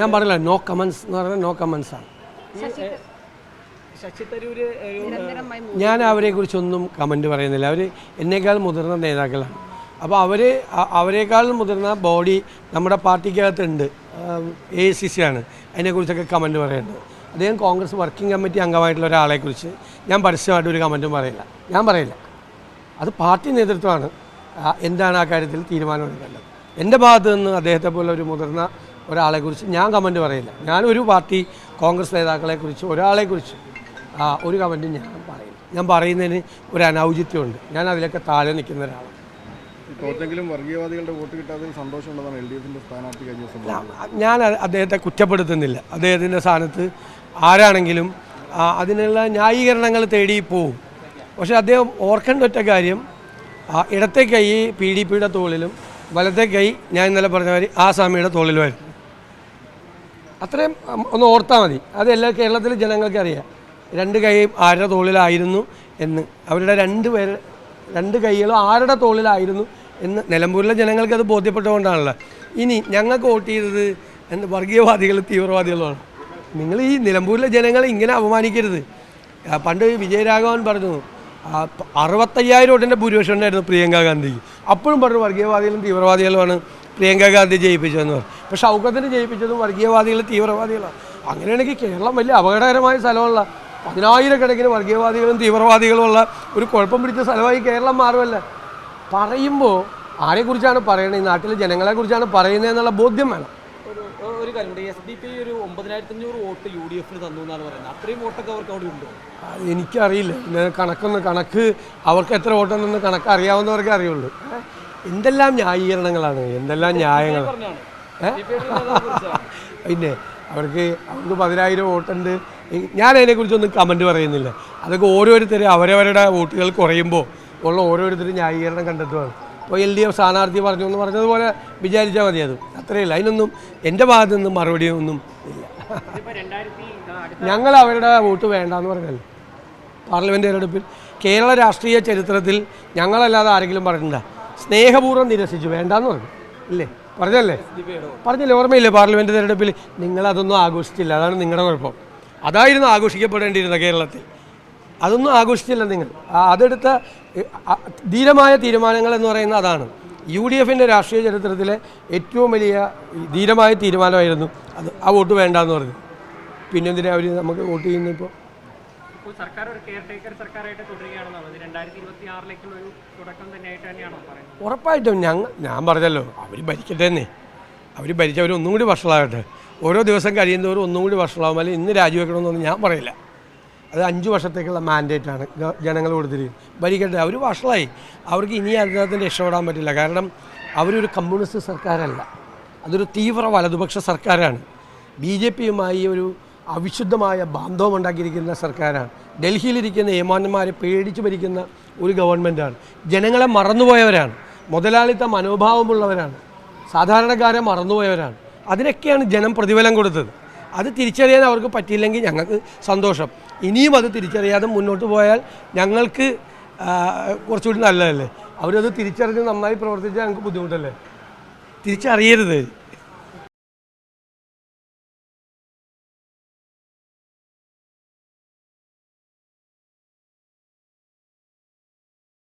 ഞാൻ പറഞ്ഞില്ല, no comments എന്ന് പറഞ്ഞാൽ നോ കമൻസ് ആണ്. ഞാൻ അവരെക്കുറിച്ചൊന്നും കമൻറ്റ് പറയുന്നില്ല. അവർ എന്നേക്കാൾ മുതിർന്ന നേതാക്കളാണ്. അപ്പോൾ അവരെക്കാൾ മുതിർന്ന ബോഡി നമ്മുടെ പാർട്ടിക്കകത്തുണ്ട്, AICC ആണ്. അതിനെക്കുറിച്ചൊക്കെ കമൻറ്റ് പറയേണ്ടത്. അദ്ദേഹം കോൺഗ്രസ് വർക്കിംഗ് കമ്മിറ്റി അംഗമായിട്ടുള്ള ഒരാളെക്കുറിച്ച് ഞാൻ പരസ്യമായിട്ട് ഒരു കമൻറ്റും ഞാൻ പറയില്ല. അത് പാർട്ടി നേതൃത്വമാണ് എന്താണ് ആ കാര്യത്തിൽ തീരുമാനമെടുക്കേണ്ടത്. എൻ്റെ ഭാഗത്ത് നിന്ന് അദ്ദേഹത്തെ പോലെ ഒരു മുതിർന്ന ഒരാളെക്കുറിച്ച് ഞാൻ കമൻറ്റ് പറയില്ല. ഞാനൊരു പാർട്ടി കോൺഗ്രസ് നേതാക്കളെക്കുറിച്ച് ഒരാളെക്കുറിച്ച് ഒരു കമൻറ്റും പറയില്ല. ഞാൻ പറയുന്നതിന് ഒരു അനൗചിത്യമുണ്ട്. ഞാൻ അതിലൊക്കെ താഴെ നിൽക്കുന്ന ഒരാളാണ്. വർഗീയവാദികളുടെ വോട്ട് കിട്ടാതെ സന്തോഷമുള്ളതാണ് LDFിൻ്റെ സ്ഥാനാർത്ഥി കഴിഞ്ഞ ദിവസം. ഞാൻ അദ്ദേഹത്തെ കുറ്റപ്പെടുത്തുന്നില്ല. അദ്ദേഹത്തിൻ്റെ സ്ഥാനത്ത് ആരാണെങ്കിലും അതിനുള്ള ന്യായീകരണങ്ങൾ തേടി പോവും. പക്ഷേ അദ്ദേഹം ഓർക്കേണ്ട ഒറ്റ കാര്യം, ഇടത്തെ കൈ PDPയുടെ തോളിലും വലത്തെ കൈ ഞാൻ ഇന്നലെ പറഞ്ഞ മാതിരി ആസാമിയുടെ തോളിലുമായിരുന്നു. അത്രയും ഒന്ന് ഓർത്താൽ മതി. അതെല്ലാ കേരളത്തിലെ ജനങ്ങൾക്ക് അറിയാം രണ്ട് കൈയും ആരുടെ തോളിലായിരുന്നു എന്ന്. അവരുടെ രണ്ട് കൈകളും ആരുടെ തോളിലായിരുന്നു എന്ന് നിലമ്പൂരിലെ ജനങ്ങൾക്ക് അത് ബോധ്യപ്പെട്ടുകൊണ്ടാണല്ലോ. ഇനി ഞങ്ങൾക്ക് വോട്ട് ചെയ്തത് വർഗീയവാദികളും തീവ്രവാദികളുമാണ്. നിങ്ങൾ ഈ നിലമ്പൂരിലെ ജനങ്ങളെ ഇങ്ങനെ അപമാനിക്കരുത്. പണ്ട് വിജയരാഘവൻ പറഞ്ഞു 65,000 വോട്ടിൻ്റെ ഭൂരിപക്ഷം ഉണ്ടായിരുന്നു പ്രിയങ്ക ഗാന്ധിക്ക്. അപ്പോഴും പറഞ്ഞു വർഗീയവാദികളും തീവ്രവാദികളുമാണ് പ്രിയങ്ക ഗാന്ധി ജയിപ്പിച്ചതെന്ന് പറഞ്ഞു. പക്ഷെ ഷൗക്കത്തിന് ജയിപ്പിച്ചതും വർഗീയവാദികളും തീവ്രവാദികളാണ്. അങ്ങനെയാണെങ്കിൽ കേരളം വലിയ അപകടകരമായ സ്ഥലമുള്ള 10,000 വർഗീയവാദികളും തീവ്രവാദികളുമുള്ള ഒരു കുഴപ്പം പിടിച്ച സ്ഥലമായി കേരളം മാറുമല്ല. പറയുമ്പോൾ ആരെക്കുറിച്ചാണ് പറയുന്നത്, ഈ നാട്ടിലെ ജനങ്ങളെക്കുറിച്ചാണ് പറയുന്നതെന്നുള്ള ബോധ്യം വേണം. ഒരു കാര്യമുണ്ട്, SDP ഒരു 9,500 വോട്ട് UDFിന് തന്നു എന്നാണ് പറയുന്നത്. അത്രയും വോട്ടൊക്കെ അവർക്ക് അവിടെ ഉണ്ട്. എനിക്കറിയില്ല. കണക്ക് അവർക്ക് എത്ര വോട്ടെന്നൊന്ന് കണക്ക് അറിയാവുന്നവർക്കേ അറിയുള്ളൂ. എന്തെല്ലാം ന്യായീകരണങ്ങളാണ്, എന്തെല്ലാം ന്യായങ്ങളാണ്. പിന്നെ അവർക്ക് 10,000 വോട്ടുണ്ട്. ഞാൻ അതിനെക്കുറിച്ചൊന്നും കമൻറ്റ് പറയുന്നില്ല. അതൊക്കെ ഓരോരുത്തരും അവരവരുടെ വോട്ടുകൾ കുറയുമ്പോൾ ഉള്ള ഓരോരുത്തരും ന്യായീകരണം കണ്ടെത്തുകയാണ്. ഇപ്പോൾ LDF സ്ഥാനാർത്ഥി പറഞ്ഞു എന്ന് പറഞ്ഞതുപോലെ വിചാരിച്ചാൽ മതി. അത് അത്രയില്ല. അതിനൊന്നും എൻ്റെ ഭാഗത്തു നിന്നും മറുപടിയൊന്നും ഇല്ല. ഞങ്ങൾ അവരുടെ വോട്ട് വേണ്ടെന്ന് പറഞ്ഞല്ലോ പാർലമെൻറ്റ് തെരഞ്ഞെടുപ്പിൽ. കേരള രാഷ്ട്രീയ ചരിത്രത്തിൽ ഞങ്ങളല്ലാതെ ആരെങ്കിലും പറഞ്ഞില്ല. സ്നേഹപൂർവ്വം നിരസിച്ചു, വേണ്ടാന്ന് പറഞ്ഞു. ഇല്ലേ? പറഞ്ഞില്ലേ? ഓർമ്മയില്ലേ? പാർലമെൻറ്റ് തെരഞ്ഞെടുപ്പിൽ നിങ്ങളതൊന്നും ആഘോഷിച്ചില്ല. അതാണ് നിങ്ങളുടെ കുഴപ്പം. അതായിരുന്നു ആഘോഷിക്കപ്പെടേണ്ടിയിരുന്ന കേരളത്തിൽ. അതൊന്നും ആഘോഷിച്ചില്ല നിങ്ങൾ. അതെടുത്ത ധീരമായ തീരുമാനങ്ങൾ എന്ന് പറയുന്നത് അതാണ്. UDFിൻ്റെ രാഷ്ട്രീയ ചരിത്രത്തിലെ ഏറ്റവും വലിയ ധീരമായ തീരുമാനമായിരുന്നു അത്. ആ വോട്ട് വേണ്ടാന്ന് പറഞ്ഞു. പിന്നെന്തിനാ അവർ നമുക്ക് വോട്ട് ചെയ്യുന്നത്? ഇപ്പോൾ സർക്കാർ ഒരു കെയർടേക്കർ സർക്കാരായിട്ട് തുടരുകയാണെന്നുള്ളത് 2026 ഒരു തുടക്കം തന്നെയായിട്ടാണ് പറയുന്നത്. ഉറപ്പായിട്ടും ഞാൻ പറഞ്ഞല്ലോ, അവർ ഭരിക്കട്ടെ തന്നെ. അവർ ഭരിച്ചവരൊന്നും കൂടി വഷളാകട്ടെ. ഓരോ ദിവസം കഴിയുന്നവരും ഒന്നും കൂടി വഷളാവും. അല്ലെങ്കിൽ ഇന്ന് രാജിവെക്കണമെന്നൊന്നും ഞാൻ പറയില്ല. അത് 5 വർഷത്തേക്കുള്ള മാൻഡേറ്റാണ് ജനങ്ങൾ കൊടുത്തിരിക്കുന്നത്. ഭരിക്കട്ടെ. അവർ വഷളായി. അവർക്ക് ഇനി അതിനകത്ത് രക്ഷപ്പെടാൻ പറ്റില്ല. കാരണം അവരൊരു കമ്മ്യൂണിസ്റ്റ് സർക്കാരല്ല, അതൊരു തീവ്ര വലതുപക്ഷ സർക്കാരാണ്. BJPയുമായി ഒരു അവിശുദ്ധമായ ബാന്ധവം ഉണ്ടാക്കിയിരിക്കുന്ന സർക്കാരാണ്. ഡൽഹിയിലിരിക്കുന്ന ഏമാന്മാരെ പേടിച്ച് ഭരിക്കുന്ന ഒരു ഗവൺമെൻറ്റാണ്. ജനങ്ങളെ മറന്നുപോയവരാണ്. മുതലാളിത്ത മനോഭാവമുള്ളവരാണ്. സാധാരണക്കാരെ മറന്നുപോയവരാണ്. അതിനൊക്കെയാണ് ജനം പ്രതിഫലം കൊടുത്തത്. അത് തിരിച്ചറിയാൻ അവർക്ക് പറ്റിയില്ലെങ്കിൽ ഞങ്ങൾക്ക് സന്തോഷം. ഇനിയും അത് തിരിച്ചറിയാതെ മുന്നോട്ട് പോയാൽ ഞങ്ങൾക്ക് കുറച്ചുകൂടി നല്ലതല്ലേ. അവരത് തിരിച്ചറിഞ്ഞ് നന്നായി പ്രവർത്തിച്ചാൽ ഞങ്ങൾക്ക് ബുദ്ധിമുട്ടല്ലേ. തിരിച്ചറിയരുത്.